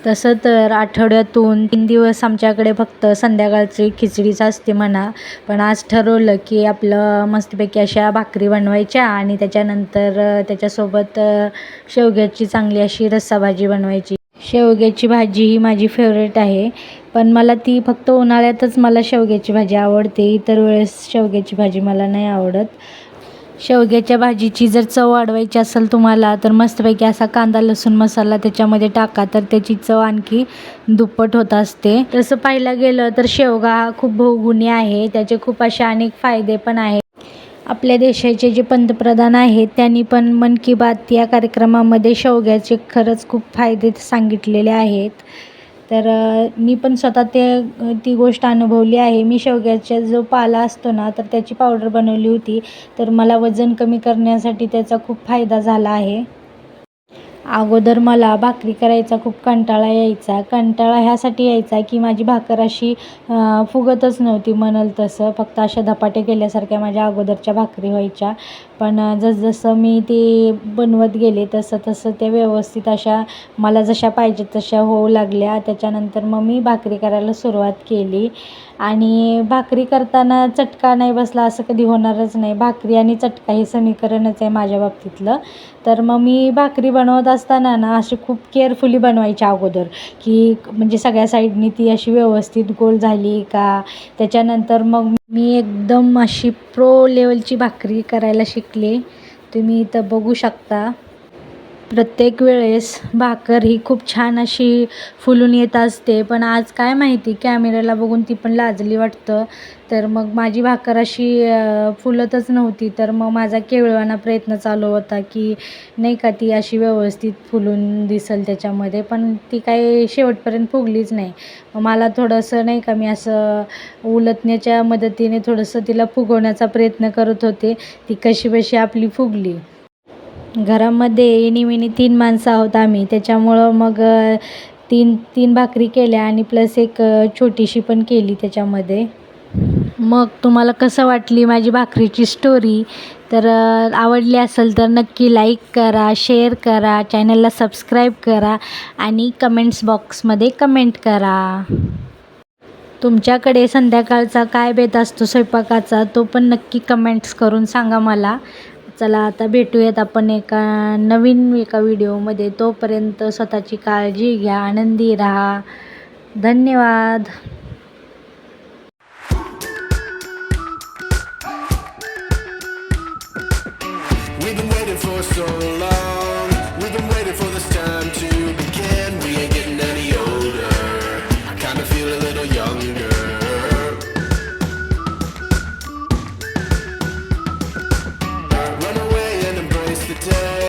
तसं तर आठवड्यातून 3 दिवस आमच्याकडे फक्त संध्याकाळची खिचडीच असते म्हणा. पण आज ठरवलं की आपलं मस्तपैकी अशा भाकरी बनवायच्या आणि त्याच्यानंतर त्याच्यासोबत शेवग्याची चांगली अशी रस्साभाजी बनवायची. शेवग्याची भाजी ही माझी फेवरेट आहे, पण मला ती फक्त उन्हाळ्यातच मला शेवग्याची भाजी आवडते. इतर वेळेस शेवग्याची भाजी मला नाही आवडत. शेवग्याच्या भाजीची जर चव वाढवायची असेल तुम्हाला, तर मस्तपैकी असा कांदा लसूण मसाला त्याच्यामध्ये टाका, तर त्याची चव आणखी दुप्पट होत असते. तसं पाहायला गेलं तर शेवगा हा खूप बहुगुणी आहे. त्याचे खूप असे अनेक फायदे पण आहेत. आपल्या देशाचे जे पंतप्रधान आहेत त्यांनी पण मन की बात या कार्यक्रमामध्ये शेवग्याचे खरंच खूप फायदे सांगितलेले आहेत. तर मी पण स्वतः ती गोष्ट अनुभवली आहे. मी शेवग्याचा जो पाला असतो ना, तर त्याची पावडर बनवली होती. तर मला वजन कमी करण्यासाठी त्याचा खूप फायदा झाला आहे. अगोदर मला भाकरी करायचा खूप कंटाळा यायचा. कंटाळा ह्यासाठी यायचा की माझी भाकर अशी फुगतच नव्हती म्हणाल तसं. फक्त अशा धपाटे केल्यासारख्या माझ्या अगोदरच्या भाकरी व्हायच्या. पण जसजसं मी ते बनवत गेले तसं तसं त्या व्यवस्थित अशा मला जशा पाहिजेत तशा होऊ लागल्या. त्याच्यानंतर मग मी भाकरी करायला सुरुवात केली आणि भाकरी करताना चटका नाही बसला असं कधी होणारच नाही. भाकरी आणि चटका हे समीकरणच आहे माझ्या बाबतीतलं. तर मग मी भाकरी बनवत असताना ना अशी खूप केअरफुली बनवायची अगोदर, की म्हणजे सगळ्या साईडनी ती अशी व्यवस्थित गोल झाली का. त्याच्यानंतर मग मी एकदम अशी प्रो लेवलची भाकरी करायला शिकले. तुम्ही इथं बघू शकता. प्रत्येक वेळेस भाकर ही खूप छान अशी फुलून येत असते, पण आज काय माहिती कॅमेऱ्याला बघून ती पण लाजली वाटतं. तर मग माझी भाकर अशी फुलतच नव्हती. तर मग माझा केवळवाना प्रयत्न चालू होता की नाही का ती अशी व्यवस्थित फुलून दिसेल त्याच्यामध्ये, पण ती काही शेवटपर्यंत फुगलीच नाही. मग मला थोडंसं नाही का मी असं उलटण्याच्या मदतीने थोडंसं तिला फुगवण्याचा प्रयत्न करत होते. ती कशीबशी आपली फुगली. घरामध्ये एणीमेणी 3 माणसं आहोत आम्ही, त्याच्यामुळं मग तीन भाकरी केल्या आणि प्लस एक छोटीशी पण केली त्याच्यामध्ये. मग तुम्हाला कसं वाटली माझी भाकरीची स्टोरी? तर आवडली असेल तर नक्की लाईक करा, शेअर करा, चॅनलला सबस्क्राईब करा आणि कमेंट्स बॉक्समध्ये कमेंट करा. तुमच्याकडे संध्याकाळचा काय बेत असतो स्वयंपाकाचा, तो पण नक्की कमेंट्स करून सांगा मला. चला आता भेटूयात आपण नवीन व्हिडिओमध्ये. तोपर्यंत स्वतःची काळजी घ्या, आनंदी राहा. धन्यवाद. We've been waiting for so long.